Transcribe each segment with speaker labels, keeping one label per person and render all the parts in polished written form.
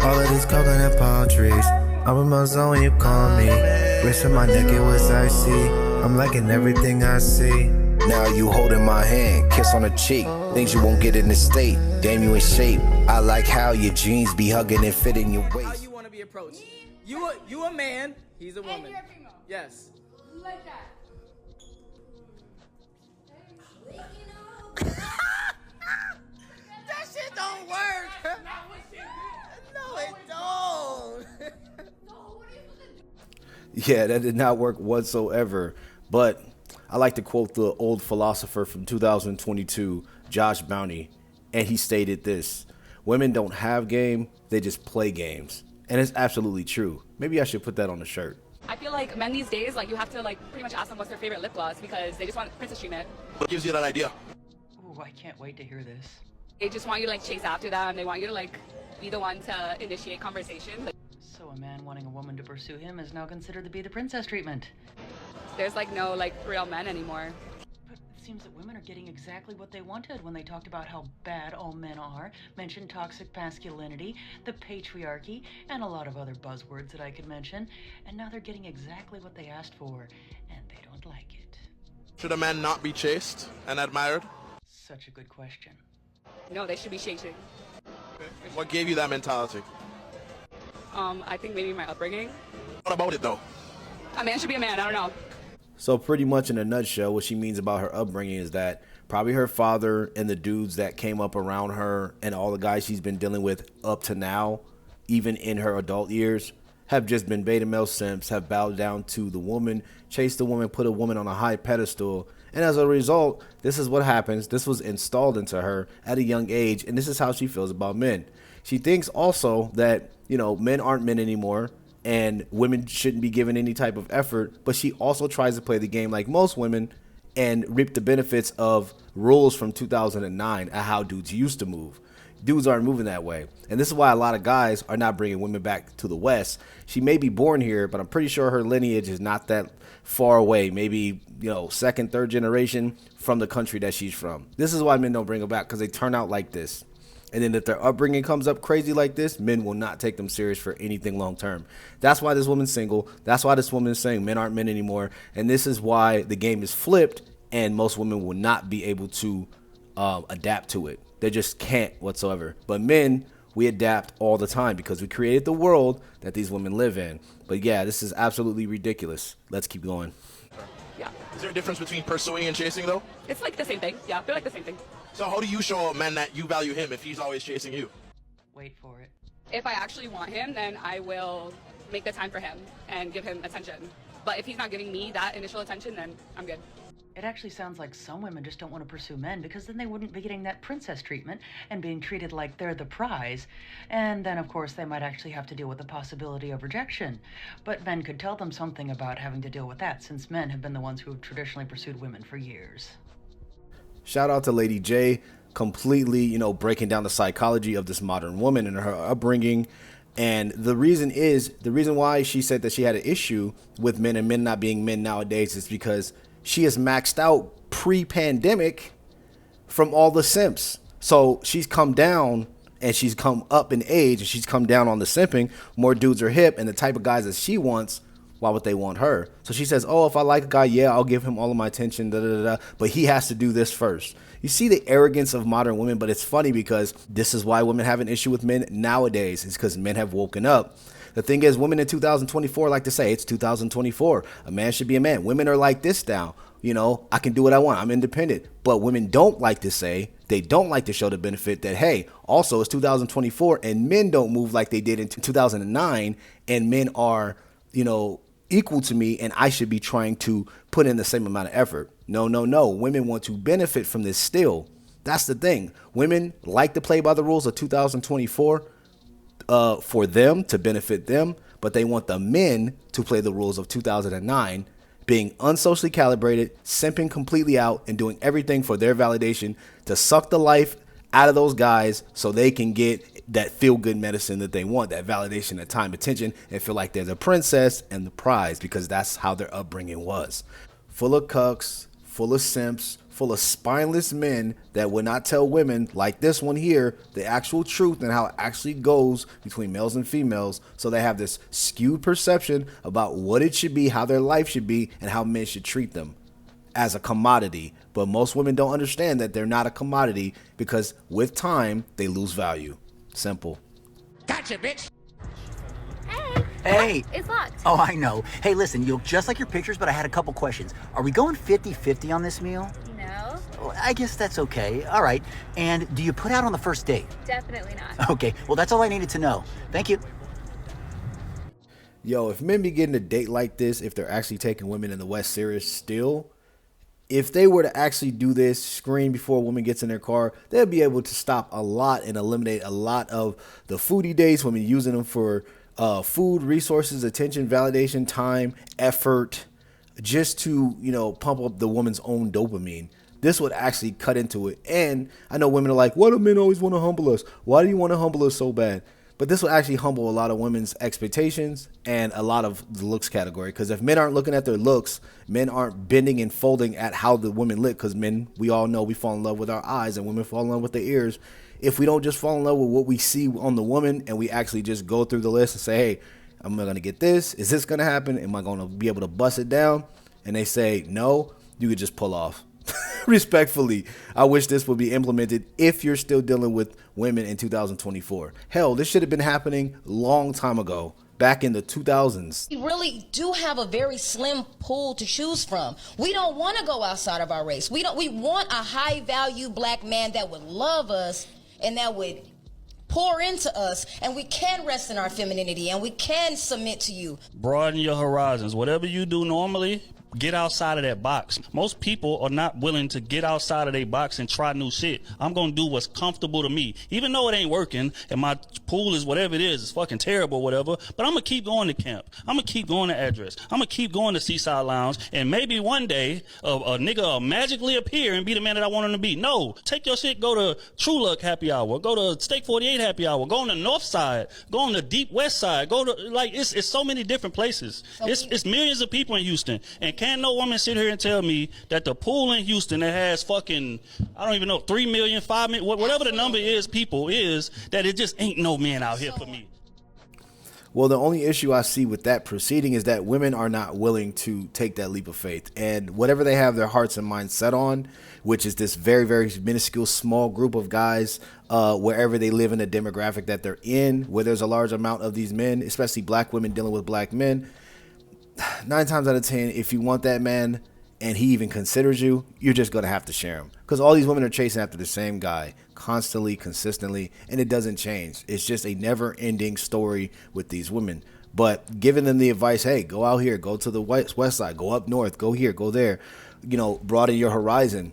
Speaker 1: All of these coconut palm trees. I'm in my zone when you call me. Wrist in my neck, it was icy. I'm liking everything I see.
Speaker 2: Now you holding my hand, kiss on the cheek. Things you won't get in this state. Damn, you in shape. I like how your jeans be hugging and fitting your waist.
Speaker 3: How you want to be approached? You a man, he's a woman.
Speaker 4: And you're a female.
Speaker 3: Yes.
Speaker 4: Like that.
Speaker 3: That shit don't work. No, it don't.
Speaker 5: Yeah, that did not work whatsoever. But I like to quote the old philosopher from 2022, Josh Bounty, and he stated this: women don't have game, they just play games. And it's absolutely true. Maybe I should put that on a shirt.
Speaker 6: I feel like men these days, like, you have to, like, pretty much ask them what's their favorite lip gloss because they just want princess treatment.
Speaker 7: What gives you that idea?
Speaker 8: Ooh, I can't wait to hear this.
Speaker 6: They just want you to, like, chase after them. They want you to, like, be the one to initiate conversation.
Speaker 8: So a man wanting a woman to pursue him is now considered to be the princess treatment.
Speaker 6: There's, like, no, like, real men anymore.
Speaker 8: But it seems that women are getting exactly what they wanted when they talked about how bad all men are, mentioned toxic masculinity, the patriarchy, and a lot of other buzzwords that I could mention. And now they're getting exactly what they asked for, and they don't like it.
Speaker 7: Should a man not be chased and admired?
Speaker 8: Such a good question.
Speaker 6: No, they should be chasing.
Speaker 7: What gave you that mentality?
Speaker 6: I think maybe my upbringing.
Speaker 7: What about it though?
Speaker 6: A man should be a man, I don't know.
Speaker 5: So pretty much in a nutshell, what she means about her upbringing is that probably her father and the dudes that came up around her and all the guys she's been dealing with up to now, even in her adult years, have just been beta male simps, have bowed down to the woman, chased the woman, put a woman on a high pedestal. And as a result, this is what happens. This was installed into her at a young age, and this is how she feels about men. She thinks also that, men aren't men anymore, and women shouldn't be given any type of effort, but she also tries to play the game like most women and reap the benefits of rules from 2009 and how dudes used to move. Dudes aren't moving that way. And this is why a lot of guys are not bringing women back to the West. She may be born here, but I'm pretty sure her lineage is not that far away. Maybe, second, third generation from the country that she's from. This is why men don't bring her back, because they turn out like this. And then if their upbringing comes up crazy like this, men will not take them serious for anything long term. That's why this woman's single. That's why this woman is saying men aren't men anymore. And this is why the game is flipped and most women will not be able to adapt to it. They just can't whatsoever. But men, we adapt all the time because we created the world that these women live in. But yeah, this is absolutely ridiculous. Let's keep going.
Speaker 6: Yeah.
Speaker 7: Is there a difference between pursuing and chasing though?
Speaker 6: It's like the same thing. Yeah, they're like the same thing.
Speaker 7: So how do you show a man that you value him if he's always chasing you?
Speaker 8: Wait for it.
Speaker 6: If I actually want him, then I will make the time for him and give him attention. But if he's not giving me that initial attention, then I'm good.
Speaker 8: It actually sounds like some women just don't want to pursue men because then they wouldn't be getting that princess treatment and being treated like they're the prize. And then, of course, they might actually have to deal with the possibility of rejection. But men could tell them something about having to deal with that, since men have been the ones who have traditionally pursued women for years.
Speaker 5: Shout out to Lady J, completely, breaking down the psychology of this modern woman and her upbringing. And the reason why she said that she had an issue with men and men not being men nowadays is because she is maxed out pre-pandemic from all the simps. So she's come down and she's come up in age and she's come down on the simping. More dudes are hip and the type of guys that she wants, why would they want her? So she says, if I like a guy, yeah, I'll give him all of my attention, but he has to do this first. You see the arrogance of modern women, but it's funny because this is why women have an issue with men nowadays. It's because men have woken up. The thing is, women in 2024 like to say, it's 2024. A man should be a man. Women are like this now. I can do what I want. I'm independent. But women don't like to say, they don't like to show the benefit that, hey, also it's 2024 and men don't move like they did in 2009 and men are, equal to me and I should be trying to put in the same amount of effort. No. Women want to benefit from this still. That's the thing. Women like to play by the rules of 2024 for them, to benefit them, but they want the men to play the rules of 2009, being unsocially calibrated, simping completely out, and doing everything for their validation to suck the life out of those guys so they can get that feel-good medicine that they want, that validation, that time, attention, and feel like they're the princess and the prize because that's how their upbringing was. Full of cucks, full of simps, full of spineless men that would not tell women like this one here the actual truth and how it actually goes between males and females. So they have this skewed perception about what it should be, how their life should be, and how men should treat them as a commodity. But most women don't understand that they're not a commodity, because with time they lose value. Simple.
Speaker 3: Gotcha, bitch.
Speaker 4: Hey.
Speaker 9: It's locked.
Speaker 4: Oh, I know. Hey, listen, you look just like your pictures, but I had a couple questions. Are we going 50-50 on this meal?
Speaker 9: No.
Speaker 4: Well, I guess that's okay. All right. And do you put out on the first date?
Speaker 9: Definitely not.
Speaker 4: Okay. Well, that's all I needed to know. Thank you.
Speaker 5: Yo, if men begin to date like this, if they're actually taking women in the West serious still, if they were to actually do this, screen before a woman gets in their car, they'll be able to stop a lot and eliminate a lot of the foodie dates, women using them for food, resources, attention, validation, time, effort, just to, pump up the woman's own dopamine. This would actually cut into it. And I know women are like, why do men always want to humble us? Why do you want to humble us so bad? But this will actually humble a lot of women's expectations and a lot of the looks category. Because if men aren't looking at their looks, men aren't bending and folding at how the women look. Because men, we all know we fall in love with our eyes, and women fall in love with their ears. If we don't just fall in love with what we see on the woman, and we actually just go through the list and say, hey, am I going to get this? Is this going to happen? Am I going to be able to bust it down? And they say no, you could just pull off. Respectfully, I wish this would be implemented if you're still dealing with women in 2024. Hell, this should have been happening long time ago, back in the 2000s.
Speaker 10: We really do have a very slim pool to choose from. We don't want to go outside of our race. We want a high value black man that would love us and that would pour into us, and we can rest in our femininity, and we can submit to you.
Speaker 11: Broaden your horizons. Whatever you do normally, get outside of that box. Most people are not willing to get outside of their box and try new shit. I'm going to do what's comfortable to me. Even though it ain't working and my pool is whatever it is, it's fucking terrible, whatever, but I'm going to keep going to camp. I'm going to keep going to address. I'm going to keep going to Seaside Lounge, and maybe one day a nigga will magically appear and be the man that I want him to be. No, take your shit, go to True Luck Happy Hour, go to Steak 48 Happy Hour, go on the North Side, go on the Deep West Side, go to, like, it's so many different places. It's millions of people in Houston, and can't no woman sit here and tell me that the pool in Houston that has fucking, I don't even know, 3 million, 5 million, whatever the number is, people is, that it just ain't no men out here for me.
Speaker 5: Well, the only issue I see with that proceeding is that women are not willing to take that leap of faith. And whatever they have their hearts and minds set on, which is this very, very minuscule, small group of guys, wherever they live in the demographic that they're in, where there's a large amount of these men, especially black women dealing with black men, 9 times out of 10, if you want that man and he even considers you, you're just going to have to share him. Because all these women are chasing after the same guy constantly, consistently, and it doesn't change. It's just a never-ending story with these women. But giving them the advice, hey, go out here, go to the west side, go up north, go here, go there, broaden your horizon.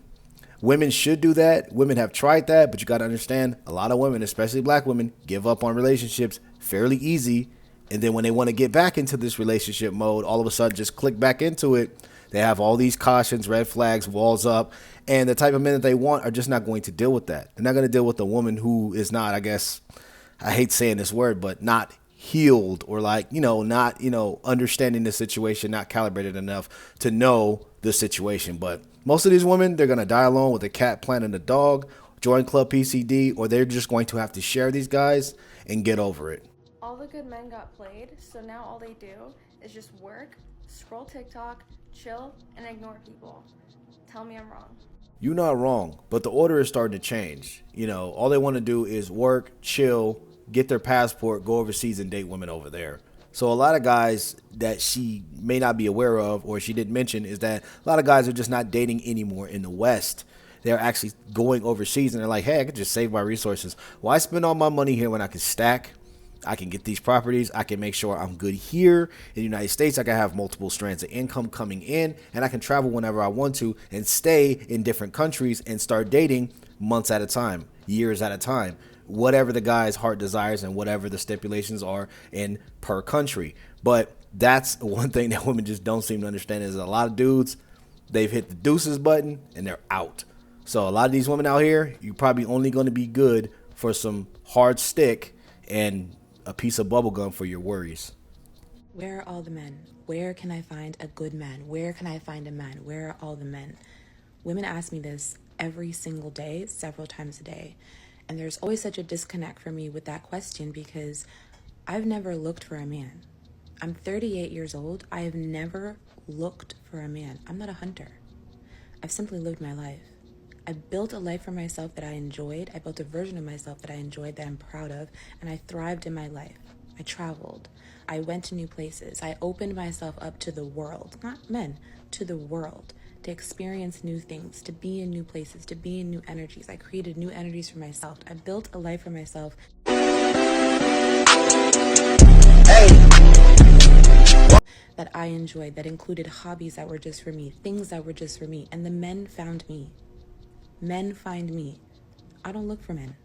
Speaker 5: Women should do that. Women have tried that, but you got to understand, a lot of women, especially black women, give up on relationships fairly easy. And then when they want to get back into this relationship mode, all of a sudden just click back into it. They have all these cautions, red flags, walls up. And the type of men that they want are just not going to deal with that. They're not going to deal with a woman who is not, I guess, I hate saying this word, but not healed or not, understanding the situation, not calibrated enough to know the situation. But most of these women, they're going to die alone with a cat planting a dog, join Club PCD, or they're just going to have to share these guys and get over it.
Speaker 12: All the good men got played, so now all they do is just work, scroll TikTok, chill, and ignore people. Tell me I'm wrong.
Speaker 5: You're not wrong, but the order is starting to change. All they want to do is work, chill, get their passport, go overseas and date women over there. So a lot of guys that she may not be aware of, or she didn't mention, is that a lot of guys are just not dating anymore in the West. They're actually going overseas and they're like, hey, I could just save my resources. Why spend all my money here when I can stack? I can get these properties. I can make sure I'm good here in the United States. I can have multiple strands of income coming in, and I can travel whenever I want to and stay in different countries and start dating months at a time, years at a time, whatever the guy's heart desires and whatever the stipulations are in per country. But that's one thing that women just don't seem to understand is a lot of dudes, they've hit the deuces button and they're out. So a lot of these women out here, you're probably only going to be good for some hard stick and a piece of bubble gum for your worries.
Speaker 13: Where are all the men? Where can I find a good man? Where can I find a man? Where are all the men?
Speaker 9: Women ask me this every single day, several times a day. And there's always such a disconnect for me with that question because I've never looked for a man. I'm 38 years old. I have never looked for a man. I'm not a hunter. I've simply lived my life. I built a life for myself that I enjoyed. I built a version of myself that I enjoyed, that I'm proud of, and I thrived in my life. I traveled. I went to new places. I opened myself up to the world, not men, to the world, to experience new things, to be in new places, to be in new energies. I created new energies for myself. I built a life for myself. That I enjoyed, that included hobbies that were just for me, things that were just for me, and the men found me. Men find me. I don't look for men.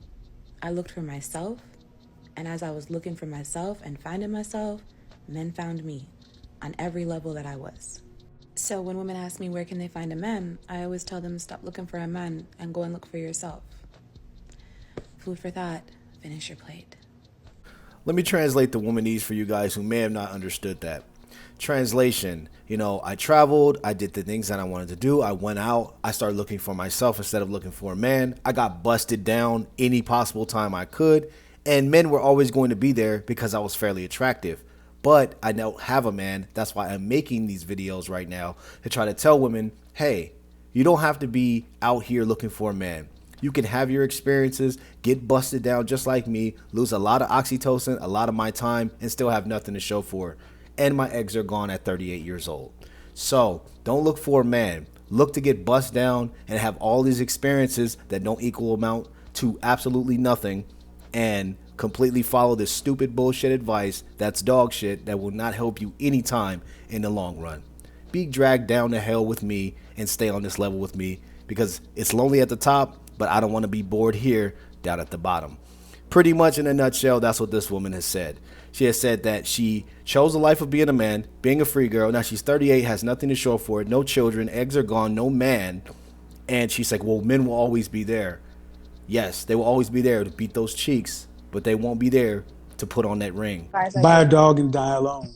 Speaker 9: I looked for myself, and as I was looking for myself and finding myself, men found me on every level that I was. So when women ask me where can they find a man, I always tell them stop looking for a man and go and look for yourself. Food for thought. Finish your plate.
Speaker 5: Let me translate the womanese for you guys who may have not understood that. Translation, I traveled, I did the things that I wanted to do, I went out, I started looking for myself instead of looking for a man. I got busted down any possible time I could, and men were always going to be there because I was fairly attractive. But I don't have a man. That's why I'm making these videos right now to try to tell women, hey, you don't have to be out here looking for a man. You can have your experiences, get busted down just like me, lose a lot of oxytocin, a lot of my time, and still have nothing to show for it. And my eggs are gone at 38 years old. So don't look for a man. Look to get bust down and have all these experiences that don't equal amount to absolutely nothing, and completely follow this stupid bullshit advice that's dog shit that will not help you anytime in the long run. Be dragged down to hell with me and stay on this level with me because it's lonely at the top, but I don't want to be bored here down at the bottom. Pretty much in a nutshell, that's what this woman has said. She has said that she chose a life of being a man, being a free girl. Now she's 38, has nothing to show for it, no children, eggs are gone, no man. And she's like, well, men will always be there. Yes, they will always be there to beat those cheeks, but they won't be there to put on that ring.
Speaker 13: Buy a dog and die alone.